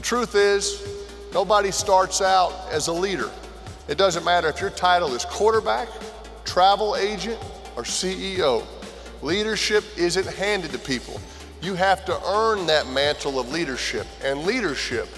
truth is, nobody starts out as a leader. It doesn't matter if your title is quarterback, travel agent, or CEO. Leadership isn't handed to people. You have to earn that mantle of leadership. And leadership,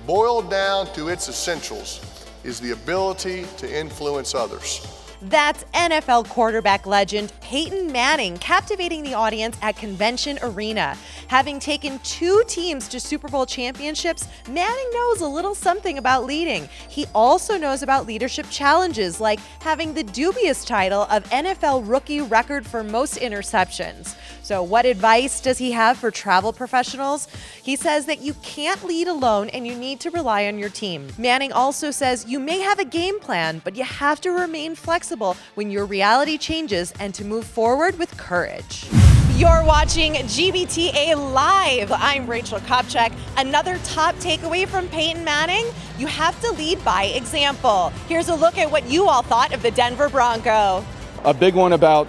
boiled down to its essentials, is the ability to influence others. That's NFL quarterback legend Peyton Manning captivating the audience at Convention Arena. Having taken 2 teams to Super Bowl championships, Manning knows a little something about leading. He also knows about leadership challenges like having the dubious title of NFL rookie record for most interceptions. So what advice does he have for travel professionals? He says that you can't lead alone and you need to rely on your team. Manning also says you may have a game plan, but you have to remain flexible when your reality changes and to move forward with courage. You're watching GBTA Live. I'm Rachel Kopchak. Another top takeaway from Peyton Manning, you have to lead by example. Here's a look at what you all thought of the Denver Bronco. A big one about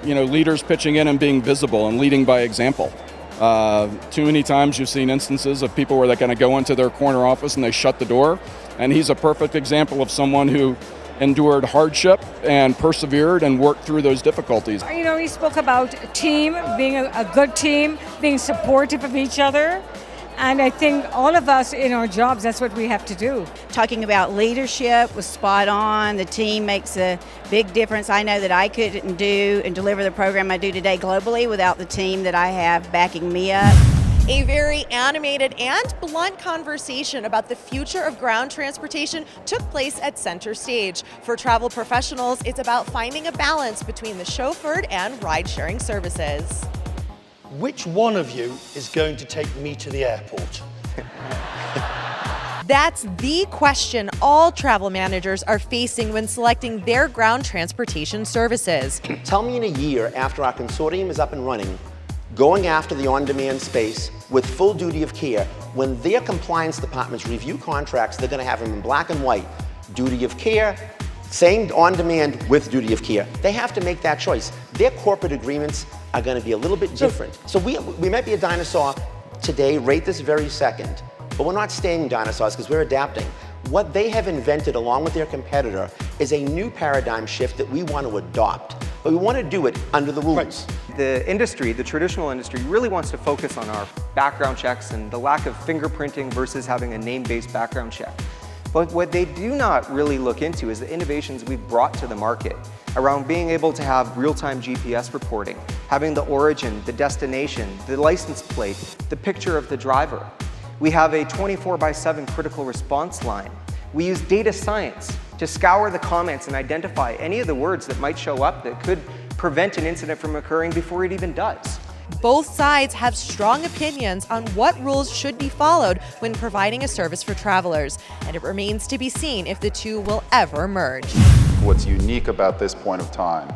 leaders pitching in and being visible and leading by example. Too many times you've seen instances of people where they're going to go into their corner office and they shut the door, and he's a perfect example of someone who endured hardship and persevered and worked through those difficulties. He spoke about team, being a good team, being supportive of each other. And I think all of us in our jobs, that's what we have to do. Talking about leadership was spot on. The team makes a big difference. I know that I couldn't do and deliver the program I do today globally without the team that I have backing me up. A very animated and blunt conversation about the future of ground transportation took place at center stage. For travel professionals, it's about finding a balance between the chauffeured and ride-sharing services. Which one of you is going to take me to the airport? That's the question all travel managers are facing when selecting their ground transportation services. Tell me in a year after our consortium is up and running, going after the on-demand space with full duty of care, when their compliance departments review contracts, they're going to have them in black and white. Duty of care, same on-demand with duty of care. They have to make that choice. Their corporate agreements are going to be a little bit different. So we might be a dinosaur today, right this very second, but we're not staying dinosaurs because we're adapting. What they have invented along with their competitor is a new paradigm shift that we want to adopt, but we want to do it under the rules. Right. The industry, the traditional industry, really wants to focus on our background checks and the lack of fingerprinting versus having a name-based background check. But what they do not really look into is the innovations we've brought to the market around being able to have real-time GPS reporting, having the origin, the destination, the license plate, the picture of the driver. We have a 24/7 critical response line. We use data science to scour the comments and identify any of the words that might show up that could prevent an incident from occurring before it even does. Both sides have strong opinions on what rules should be followed when providing a service for travelers, and it remains to be seen if the two will ever merge. What's unique about this point of time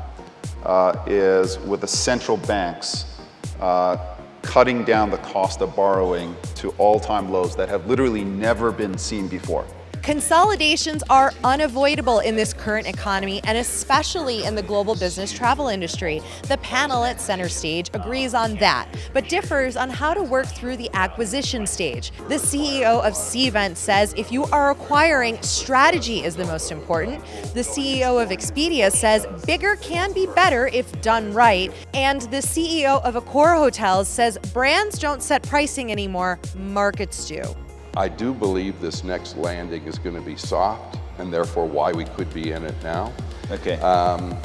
is with the central banks cutting down the cost of borrowing to all-time lows that have literally never been seen before. Consolidations are unavoidable in this current economy and especially in the global business travel industry. The panel at center stage agrees on that, but differs on how to work through the acquisition stage. The CEO of Cvent says if you are acquiring, strategy is the most important. The CEO of Expedia says bigger can be better if done right. And the CEO of Accor Hotels says brands don't set pricing anymore, markets do. I do believe this next landing is going to be soft, and therefore why we could be in it now. Okay.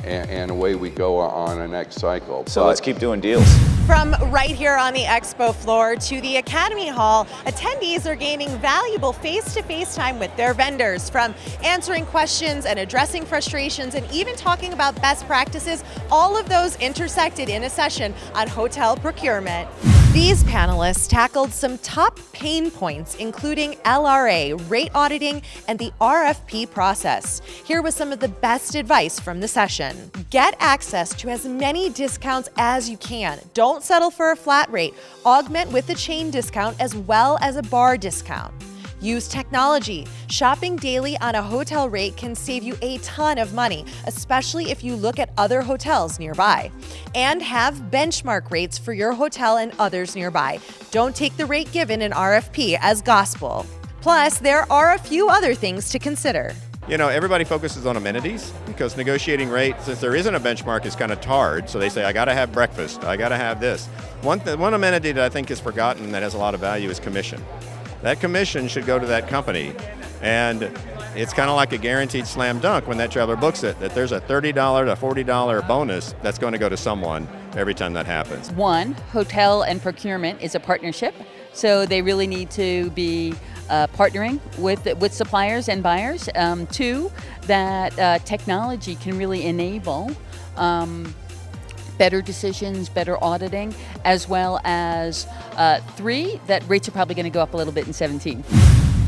And away we go on a next cycle. So let's keep doing deals. From right here on the expo floor to the Academy Hall, attendees are gaining valuable face-to-face time with their vendors, from answering questions and addressing frustrations and even talking about best practices. All of those intersected in a session on hotel procurement. These panelists tackled some top pain points, including LRA, rate auditing, and the RFP process. Here was some of the best advice from the session. Get access to as many discounts as you can. Don't settle for a flat rate. Augment with a chain discount as well as a bar discount. Use technology. Shopping daily on a hotel rate can save you a ton of money, especially if you look at other hotels nearby. And have benchmark rates for your hotel and others nearby. Don't take the rate given in RFP as gospel. Plus, there are a few other things to consider. You know, everybody focuses on amenities because negotiating rate, since there isn't a benchmark, is kind of hard. So they say, I got to have breakfast, I got to have this. One amenity that I think is forgotten that has a lot of value is commission. That commission should go to that company. And it's kind of like a guaranteed slam dunk when that traveler books it, that there's a $30 to $40 bonus that's going to go to someone every time that happens. One, hotel and procurement is a partnership. So they really need to be partnering with suppliers and buyers. Two, that technology can really enable better decisions, better auditing, as well as three, that rates are probably going to go up a little bit in 17.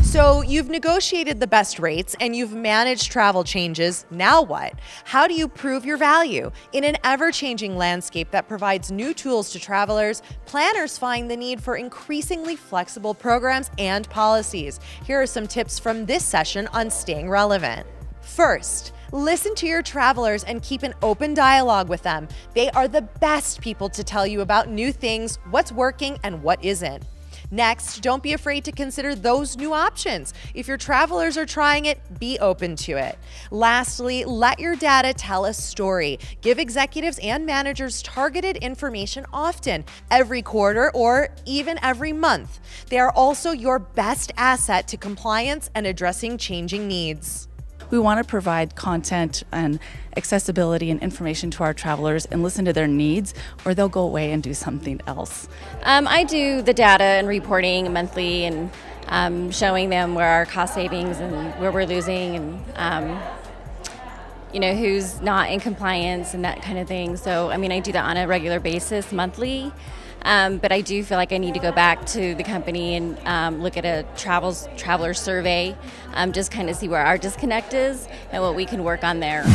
So you've negotiated the best rates and you've managed travel changes. Now what? How do you prove your value? In an ever-changing landscape that provides new tools to travelers, planners find the need for increasingly flexible programs and policies. Here are some tips from this session on staying relevant. First, listen to your travelers and keep an open dialogue with them. They are the best people to tell you about new things, what's working and what isn't. Next, don't be afraid to consider those new options. If your travelers are trying it, be open to it. Lastly, let your data tell a story. Give executives and managers targeted information often, every quarter or even every month. They are also your best asset to compliance and addressing changing needs. We want to provide content and accessibility and information to our travelers and listen to their needs, or they'll go away and do something else. I do the data and reporting monthly and showing them where our cost savings and where we're losing and who's not in compliance and that kind of thing. So, I do that on a regular basis monthly. But I do feel like I need to go back to the company and look at a traveler survey, just kind of see where our disconnect is and what we can work on there.